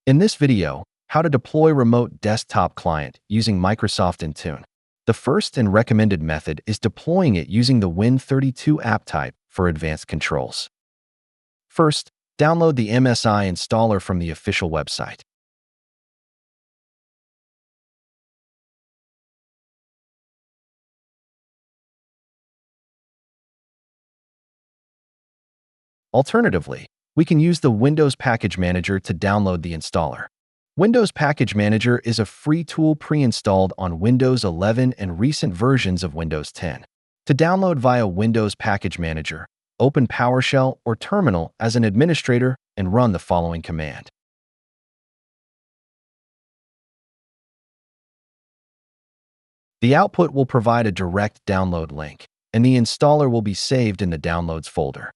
In this video, how to deploy remote desktop client using Microsoft Intune. The first and recommended method is deploying it using the Win32 app type for advanced controls. First, download the MSI installer from the official website. Alternatively, we can use the Windows Package Manager to download the installer. Windows Package Manager is a free tool pre-installed on Windows 11 and recent versions of Windows 10. To download via Windows Package Manager, open PowerShell or Terminal as an administrator and run the following command. The output will provide a direct download link, and the installer will be saved in the Downloads folder.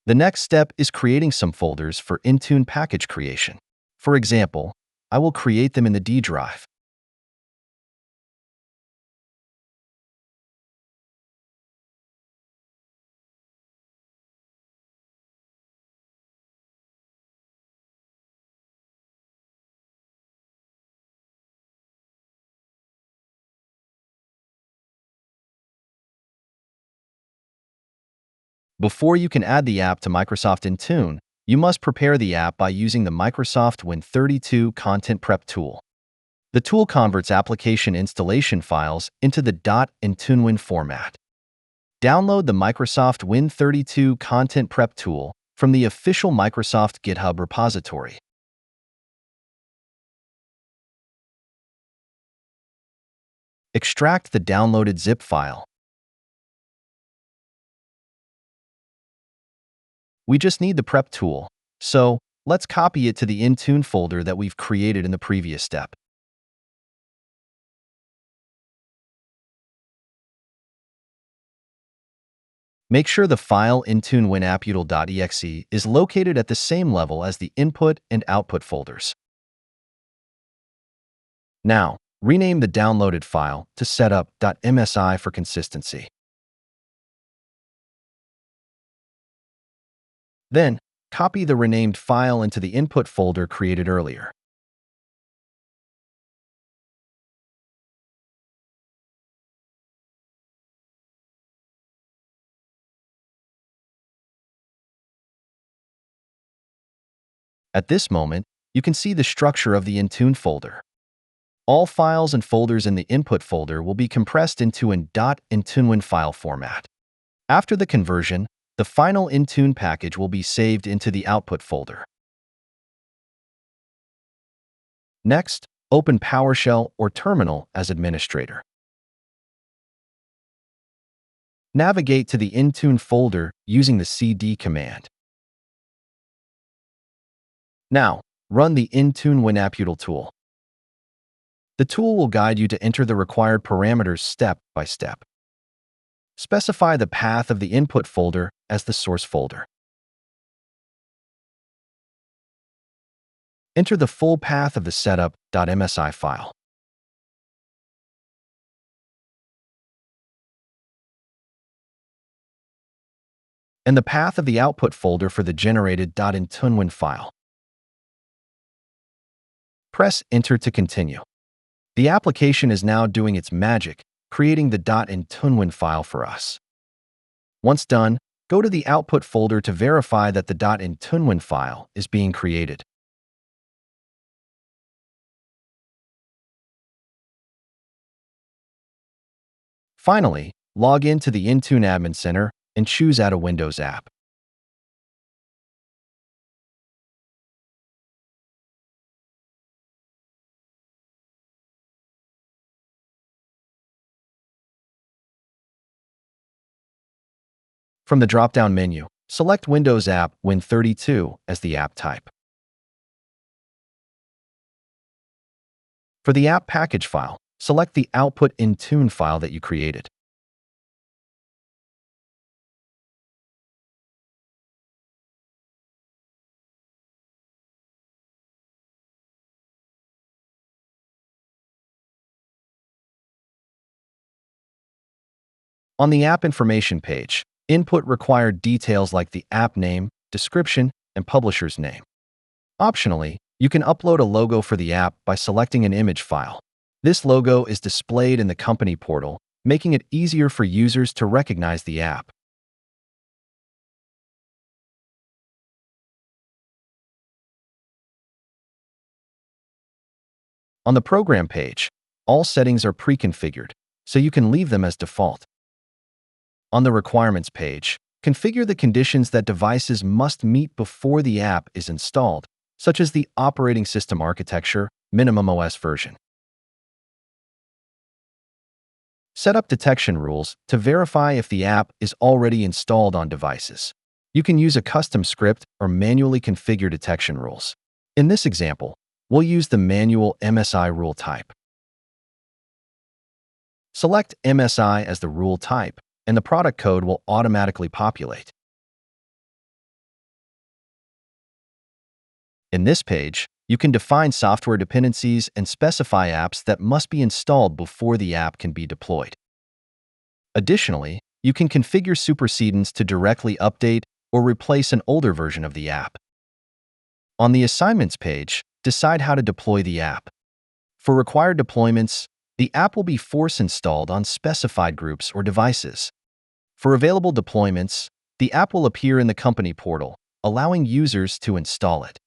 The next step is creating some folders for Intune package creation. For example, I will create them in the D drive. Before you can add the app to Microsoft Intune, you must prepare the app by using the Microsoft Win32 Content Prep tool. The tool converts application installation files into the .IntuneWin format. Download the Microsoft Win32 Content Prep tool from the official Microsoft GitHub repository. Extract the downloaded zip file. We just need the prep tool, so let's copy it to the Intune folder that we've created in the previous step. Make sure the file intune.winapputile.exe is located at the same level as the input and output folders. Now, rename the downloaded file to setup.msi for consistency. Then, copy the renamed file into the input folder created earlier. At this moment, you can see the structure of the Intune folder. All files and folders in the input folder will be compressed into an .IntuneWin file format. After the conversion, the final Intune package will be saved into the output folder. Next, open PowerShell or Terminal as administrator. Navigate to the Intune folder using the cd command. Now, run the Intune WinApputile tool. The tool will guide you to enter the required parameters step by step. Specify the path of the input folder as the source folder. Enter the full path of the setup.msi file. And the path of the output folder for the generated .IntuneWin file. Press Enter to continue. The application is now doing its magic, creating the .IntuneWin file for us. Once done, go to the output folder to verify that the .IntuneWin file is being created. Finally, log in to the Intune Admin Center and choose Add a Windows app. From the drop-down menu, select Windows App Win32 as the app type. For the app package file, select the output Intune file that you created. On the app information page, input required details like the app name, description, and publisher's name. Optionally, you can upload a logo for the app by selecting an image file. This logo is displayed in the company portal, making it easier for users to recognize the app. On the program page, all settings are pre-configured, so you can leave them as default. On the requirements page, configure the conditions that devices must meet before the app is installed, such as the operating system architecture, minimum OS version. Set up detection rules to verify if the app is already installed on devices. You can use a custom script or manually configure detection rules. In this example, we'll use the manual MSI rule type. Select MSI as the rule type, and the product code will automatically populate. In this page, you can define software dependencies and specify apps that must be installed before the app can be deployed. Additionally, you can configure supersedence to directly update or replace an older version of the app. On the assignments page, decide how to deploy the app. For required deployments, the app will be force installed on specified groups or devices. For available deployments, the app will appear in the company portal, allowing users to install it.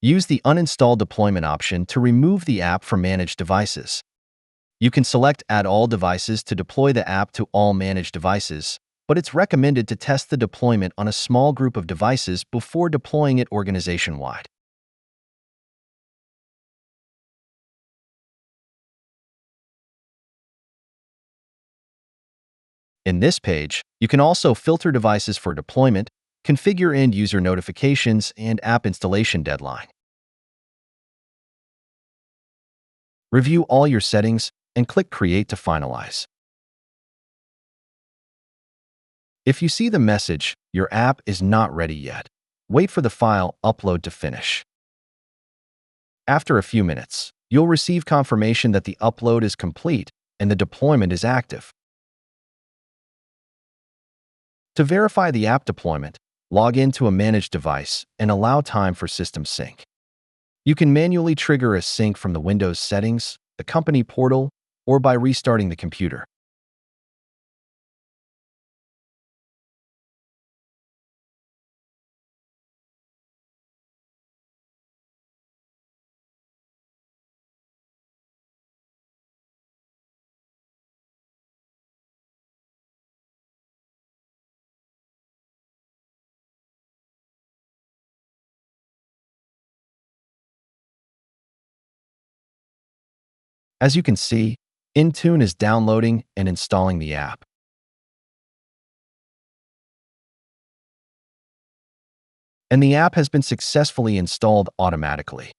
Use the uninstall deployment option to remove the app from managed devices. You can select Add all devices to deploy the app to all managed devices, but it's recommended to test the deployment on a small group of devices before deploying it organization-wide. In this page, you can also filter devices for deployment, configure end-user notifications, and app installation deadline. Review all your settings and click Create to finalize. If you see the message, "Your app is not ready yet," wait for the file upload to finish. After a few minutes, you'll receive confirmation that the upload is complete and the deployment is active. To verify the app deployment, log into a managed device and allow time for system sync. You can manually trigger a sync from the Windows settings, the company portal, or by restarting the computer. As you can see, Intune is downloading and installing the app. And the app has been successfully installed automatically.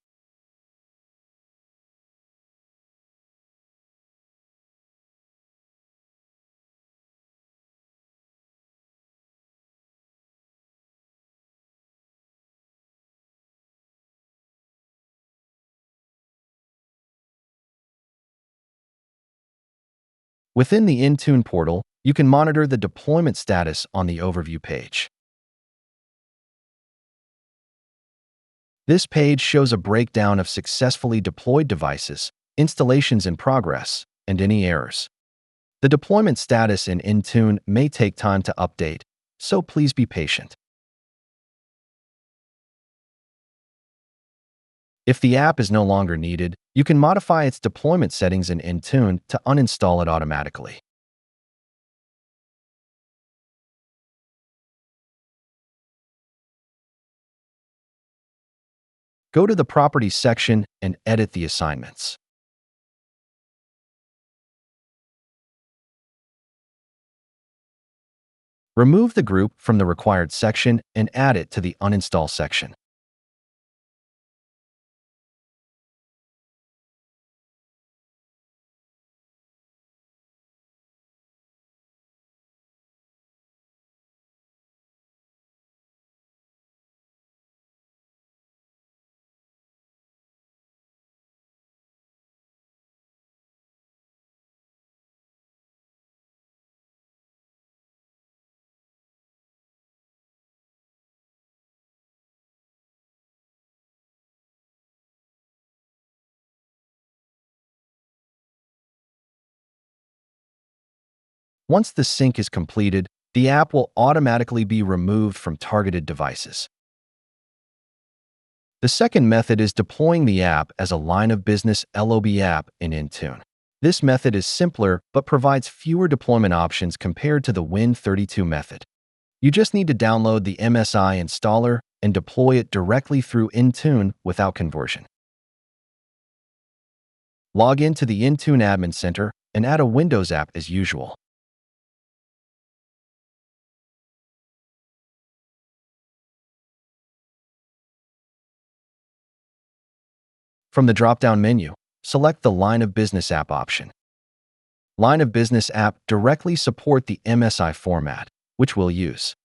Within the Intune portal, you can monitor the deployment status on the overview page. This page shows a breakdown of successfully deployed devices, installations in progress, and any errors. The deployment status in Intune may take time to update, so please be patient. If the app is no longer needed, you can modify its deployment settings in Intune to uninstall it automatically. Go to the Properties section and edit the assignments. Remove the group from the required section and add it to the Uninstall section. Once the sync is completed, the app will automatically be removed from targeted devices. The second method is deploying the app as a line of business LOB app in Intune. This method is simpler but provides fewer deployment options compared to the Win32 method. You just need to download the MSI installer and deploy it directly through Intune without conversion. Log into the Intune Admin Center and add a Windows app as usual. From the drop-down menu, select the Line of Business App option. Line of Business App directly support the MSI format, which we'll use.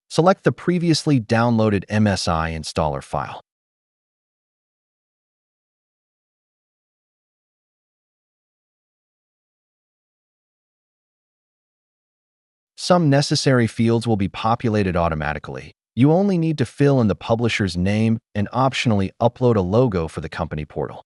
Select the previously downloaded MSI installer file. Some necessary fields will be populated automatically. You only need to fill in the publisher's name and optionally upload a logo for the company portal.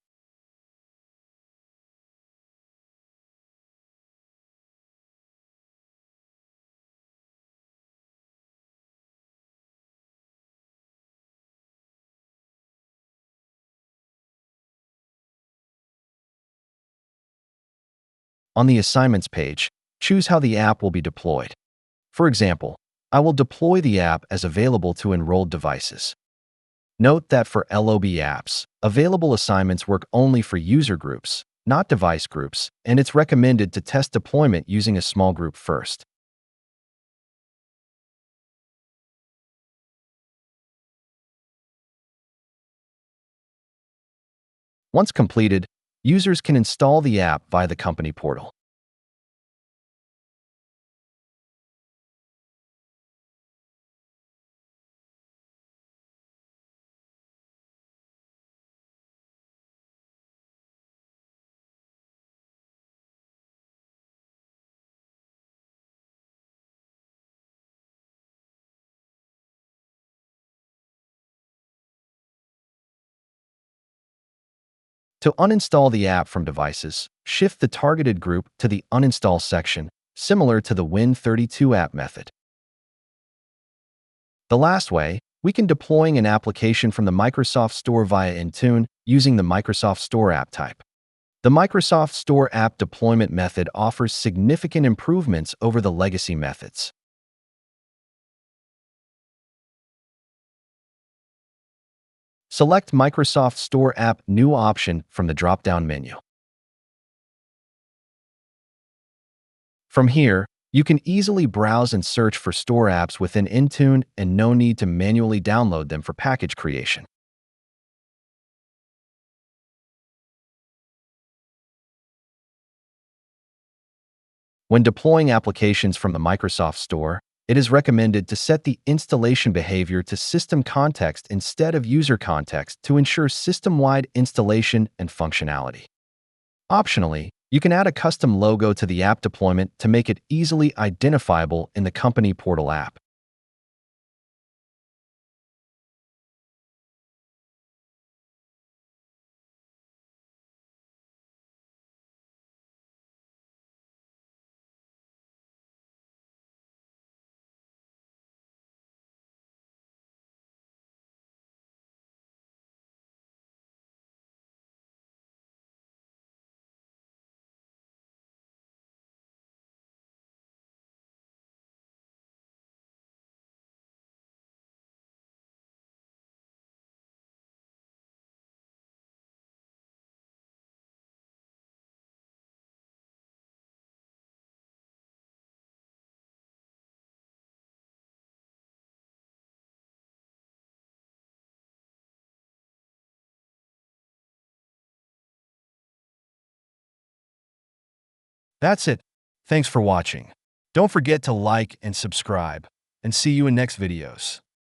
On the Assignments page, choose how the app will be deployed. For example, I will deploy the app as available to enrolled devices. Note that for LOB apps, available assignments work only for user groups, not device groups, and it's recommended to test deployment using a small group first. Once completed, users can install the app via the company portal. To uninstall the app from devices, shift the targeted group to the Uninstall section, similar to the Win32 app method. The last way, we can deploying an application from the Microsoft Store via Intune using the Microsoft Store app type. The Microsoft Store app deployment method offers significant improvements over the legacy methods. Select Microsoft Store app New option from the drop-down menu. From here, you can easily browse and search for store apps within Intune and no need to manually download them for package creation. When deploying applications from the Microsoft Store, it is recommended to set the installation behavior to system context instead of user context to ensure system-wide installation and functionality. Optionally, you can add a custom logo to the app deployment to make it easily identifiable in the company portal app. That's it. Thanks for watching. Don't forget to like and subscribe, and see you in next videos.